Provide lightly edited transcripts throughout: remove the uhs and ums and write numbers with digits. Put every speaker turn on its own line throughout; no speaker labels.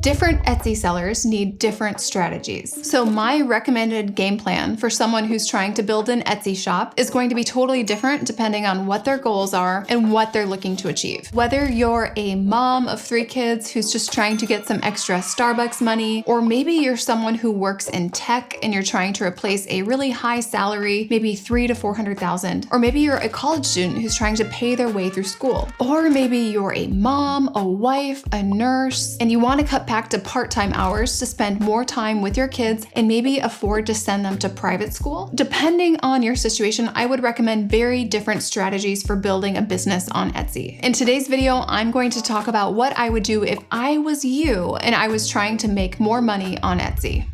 Different Etsy sellers need different strategies. So my recommended game plan for someone who's trying to build an Etsy shop is going to be totally different depending on what their goals are and what they're looking to achieve. Whether you're a mom of 3 kids who's just trying to get some extra Starbucks money, or maybe you're someone who works in tech and you're trying to replace a really high salary, maybe $300,000 to $400,000, or maybe you're a college student who's trying to pay their way through school, or maybe you're a mom, a wife, a nurse, and you want to cut back to part-time hours to spend more time with your kids and maybe afford to send them to private school. Depending on your situation, I would recommend very different strategies for building a business on Etsy. In today's video, I'm going to talk about what I would do if I was you and I was trying to make more money on Etsy.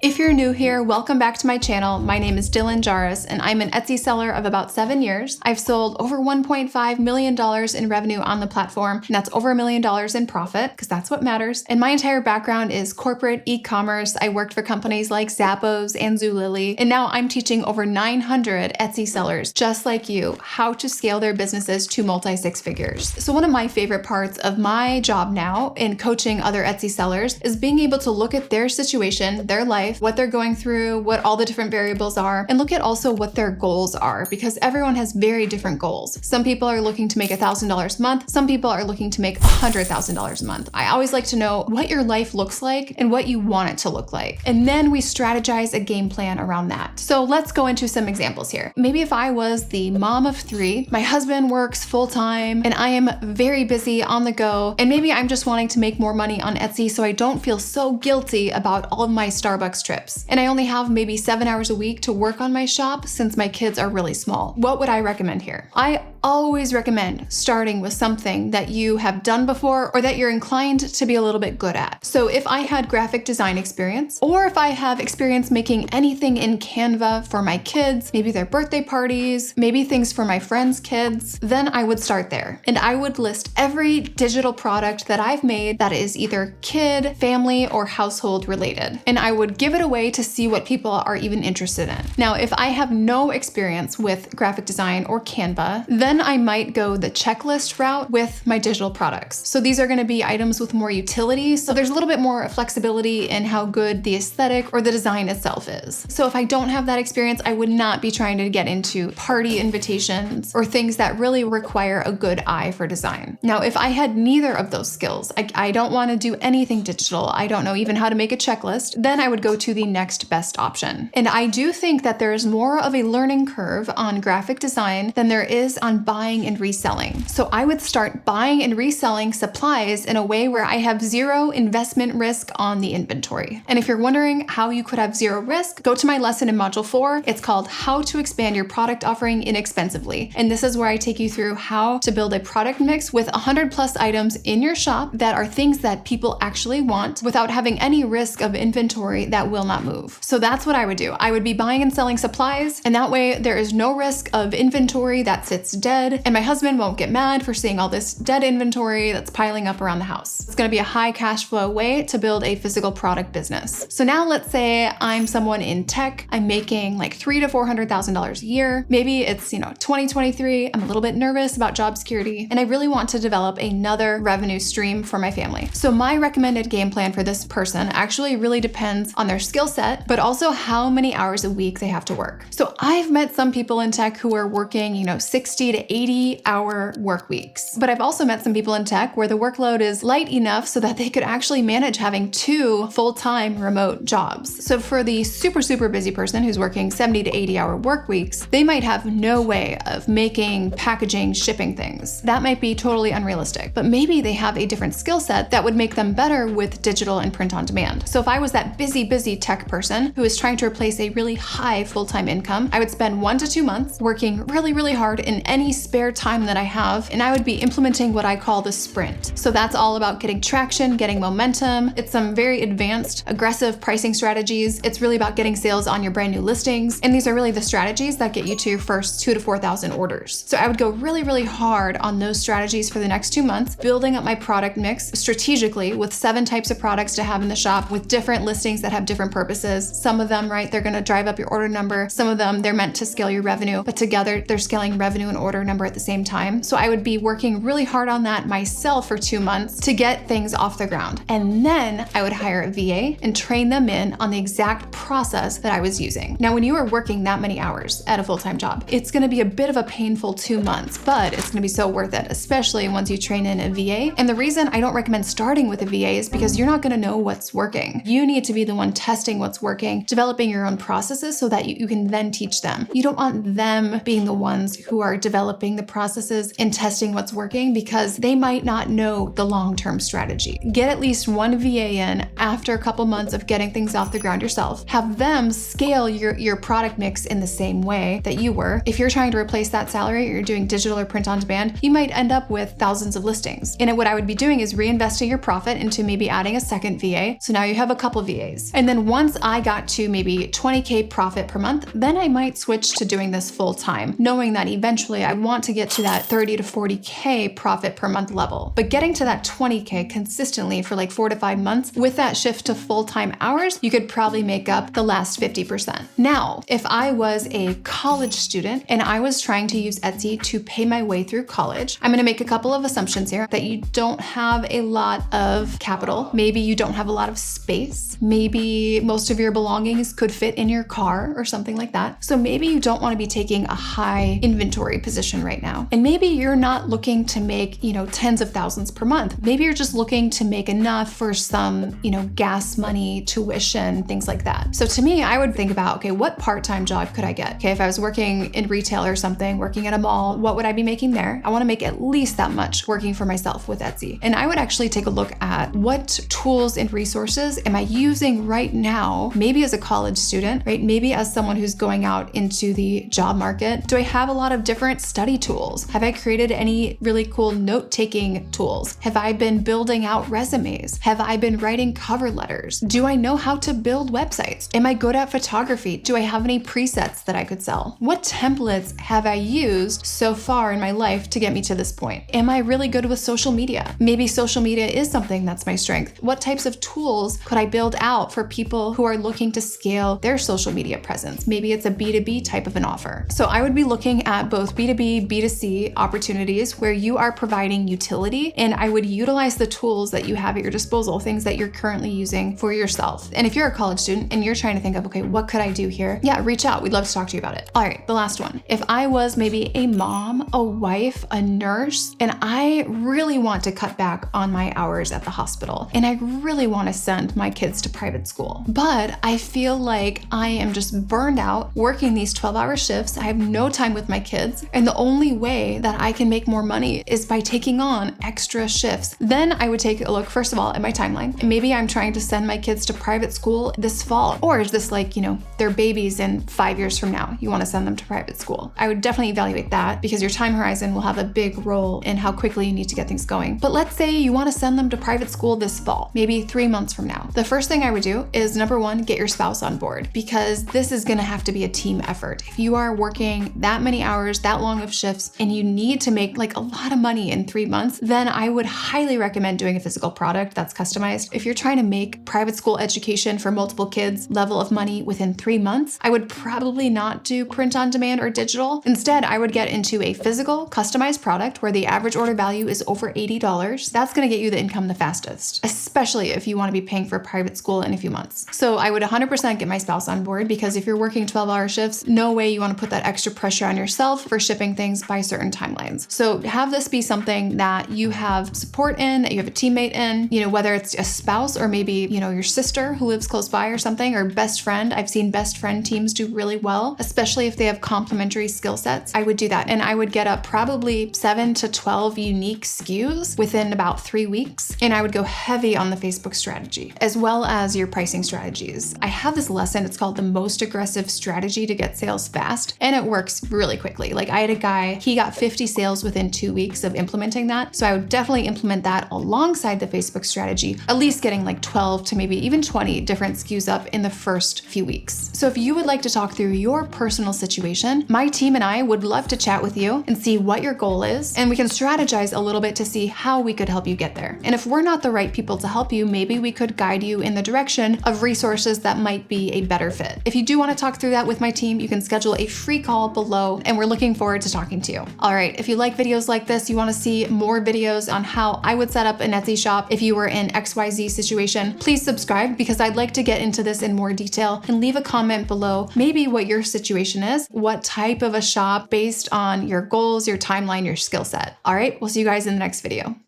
If you're new here, welcome back to my channel. My name is Dylan Jarvis, and I'm an Etsy seller of about 7 years. I've sold over $1.5 million in revenue on the platform, and that's over $1 million in profit, because that's what matters. And my entire background is corporate e-commerce. I worked for companies like Zappos and Zulily, and now I'm teaching over 900 Etsy sellers, just like you, how to scale their businesses to multi-six figures. So one of my favorite parts of my job now in coaching other Etsy sellers is being able to look at their situation, their life, what they're going through, what all the different variables are, and look at also what their goals are, because everyone has very different goals. Some people are looking to make $1,000 a month. Some people are looking to make $100,000 a month. I always like to know what your life looks like and what you want it to look like. And then we strategize a game plan around that. So let's go into some examples here. Maybe if I was the mom of 3, my husband works full-time, and I am very busy on the go, and maybe I'm just wanting to make more money on Etsy so I don't feel so guilty about all of my Starbucks trips. And I only have maybe 7 hours a week to work on my shop since my kids are really small. What would I recommend here? I always recommend starting with something that you have done before or that you're inclined to be a little bit good at. So if I had graphic design experience, or if I have experience making anything in Canva for my kids, maybe their birthday parties, maybe things for my friends' kids, then I would start there. And I would list every digital product that I've made that is either kid, family, or household related. And I would give it away to see what people are even interested in. Now, if I have no experience with graphic design or Canva, then I might go the checklist route with my digital products. So these are going to be items with more utility. So there's a little bit more flexibility in how good the aesthetic or the design itself is. So if I don't have that experience, I would not be trying to get into party invitations or things that really require a good eye for design. Now, if I had neither of those skills, I don't want to do anything digital, I don't know even how to make a checklist, then I would go to the next best option. And I do think that there is more of a learning curve on graphic design than there is on buying and reselling. So I would start buying and reselling supplies in a way where I have zero investment risk on the inventory. And if you're wondering how you could have zero risk, go to my lesson in module 4. It's called How to Expand Your Product Offering Inexpensively. And this is where I take you through how to build a product mix with 100+ items in your shop that are things that people actually want without having any risk of inventory that will not move. So that's what I would do. I would be buying and selling supplies, and that way there is no risk of inventory that sits dead, and my husband won't get mad for seeing all this dead inventory that's piling up around the house. It's going to be a high cash flow way to build a physical product business. So now let's say I'm someone in tech. I'm making like $300,000 to $400,000 a year. Maybe it's, 2023. I'm a little bit nervous about job security, and I really want to develop another revenue stream for my family. So my recommended game plan for this person actually really depends on their skill set, but also how many hours a week they have to work. So I've met some people in tech who are working, 60 to 80 hour work weeks. But I've also met some people in tech where the workload is light enough so that they could actually manage having 2 full-time remote jobs. So for the super, super busy person who's working 70 to 80 hour work weeks, they might have no way of making, packaging, shipping things. That might be totally unrealistic, but maybe they have a different skill set that would make them better with digital and print on demand. So if I was that busy tech person who is trying to replace a really high full-time income, I would spend 1 to 2 months working really, really hard in any spare time that I have, and I would be implementing what I call the sprint. So that's all about getting traction, getting momentum. It's some very advanced, aggressive pricing strategies. It's really about getting sales on your brand new listings, and these are really the strategies that get you to your first 2,000 to 4,000 orders. So I would go really, really hard on those strategies for the next 2 months, building up my product mix strategically with 7 types of products to have in the shop with different listings that have different purposes. Some of them, right, they're going to drive up your order number. Some of them, they're meant to scale your revenue, but together they're scaling revenue and order number at the same time. So I would be working really hard on that myself for 2 months to get things off the ground. And then I would hire a VA and train them in on the exact process that I was using. Now, when you are working that many hours at a full-time job, it's going to be a bit of a painful 2 months, but it's going to be so worth it, especially once you train in a VA. And the reason I don't recommend starting with a VA is because you're not going to know what's working. You need to be the one testing what's working, developing your own processes so that you can then teach them. You don't want them being the ones who are developing the processes and testing what's working because they might not know the long-term strategy. Get at least one VA in after a couple months of getting things off the ground yourself. Have them scale your product mix in the same way that you were. If you're trying to replace that salary, or you're doing digital or print on demand, you might end up with thousands of listings. And what I would be doing is reinvesting your profit into maybe adding a second VA. So now you have a couple VAs. And then once I got to maybe 20K profit per month, then I might switch to doing this full time, knowing that eventually I want to get to that 30 to 40K profit per month level. But getting to that 20K consistently for like 4 to 5 months with that shift to full-time hours, you could probably make up the last 50%. Now, if I was a college student and I was trying to use Etsy to pay my way through college, I'm going to make a couple of assumptions here that you don't have a lot of capital. Maybe you don't have a lot of space. Maybe most of your belongings could fit in your car or something like that. So maybe you don't want to be taking a high inventory position right now. And maybe you're not looking to make, tens of thousands per month. Maybe you're just looking to make enough for some, gas money, tuition, things like that. So to me, I would think about, okay, what part-time job could I get? Okay, if I was working in retail or something, working at a mall, what would I be making there? I want to make at least that much working for myself with Etsy. And I would actually take a look at what tools and resources am I using right now, maybe as a college student, right? Maybe as someone who's going out into the job market. Do I have a lot of different study tools? Have I created any really cool note-taking tools? Have I been building out resumes? Have I been writing cover letters? Do I know how to build websites? Am I good at photography? Do I have any presets that I could sell? What templates have I used so far in my life to get me to this point? Am I really good with social media? Maybe social media is something that's my strength. What types of tools could I build out for people who are looking to scale their social media presence? Maybe it's a B2B type of an offer. So I would be looking at both B2B, B2C opportunities where you are providing utility, and I would utilize the tools that you have at your disposal, things that you're currently using for yourself. And if you're a college student and you're trying to think of, okay, what could I do here? Yeah, reach out. We'd love to talk to you about it. All right, the last one. If I was maybe a mom, a wife, a nurse, and I really want to cut back on my hours at the hospital, and I really want to send my kids to private school, but I feel like I am just burned out working these 12-hour shifts. I have no time with my kids, and the only way that I can make more money is by taking on extra shifts. Then I would take a look, first of all, at my timeline. And maybe I'm trying to send my kids to private school this fall, or is this like, they're babies and 5 years from now, you want to send them to private school? I would definitely evaluate that because your time horizon will have a big role in how quickly you need to get things going. But let's say you want to send them to private school this fall, maybe 3 months from now. The first thing I would do is, number one, get your spouse on board, because this is going to have to be a team effort. If you are working that many hours, that long of shifts, and you need to make like a lot of money in 3 months, then I would highly recommend doing a physical product that's customized. If you're trying to make private school education for multiple kids level of money within 3 months, I would probably not do print on demand or digital. Instead, I would get into a physical customized product where the average order value is over $80. That's going to get you the income the fastest, especially if you want to be paying for private school in a few months. So I would 100% get my spouse on board, because if you're working 12-hour shifts, no way you want to put that extra pressure on yourself for shipping things by certain timelines. So have this be something that you have support in, that you have a teammate in, whether it's a spouse or maybe, your sister who lives close by or something, or best friend. I've seen best friend teams do really well, especially if they have complementary skill sets. I would do that. And I would get up probably 7 to 12 unique SKUs within about 3 weeks. And I would go heavy on the Facebook strategy, as well as your pricing strategies. I have this lesson, it's called the most aggressive strategy to get sales fast. And it works really quickly. Like I had a guy, he got 50 sales within 2 weeks of implementing that. So I would definitely implement that alongside the Facebook strategy, at least getting like 12 to maybe even 20 different SKUs up in the first few weeks. So if you would like to talk through your personal situation, my team and I would love to chat with you and see what your goal is. And we can strategize a little bit to see how we could help you get there. And if we're not the right people to help you, maybe we could guide you in the direction of resources that might be a better fit. If you do want to talk through that with my team, you can schedule a free call below, and we're looking forward to talking to you. All right, if you like videos like this, you want to see more videos on how I would set up an Etsy shop if you were in XYZ situation, please subscribe, because I'd like to get into this in more detail, and leave a comment below maybe what your situation is, what type of a shop based on your goals, your timeline, your skill set. All right, we'll see you guys in the next video.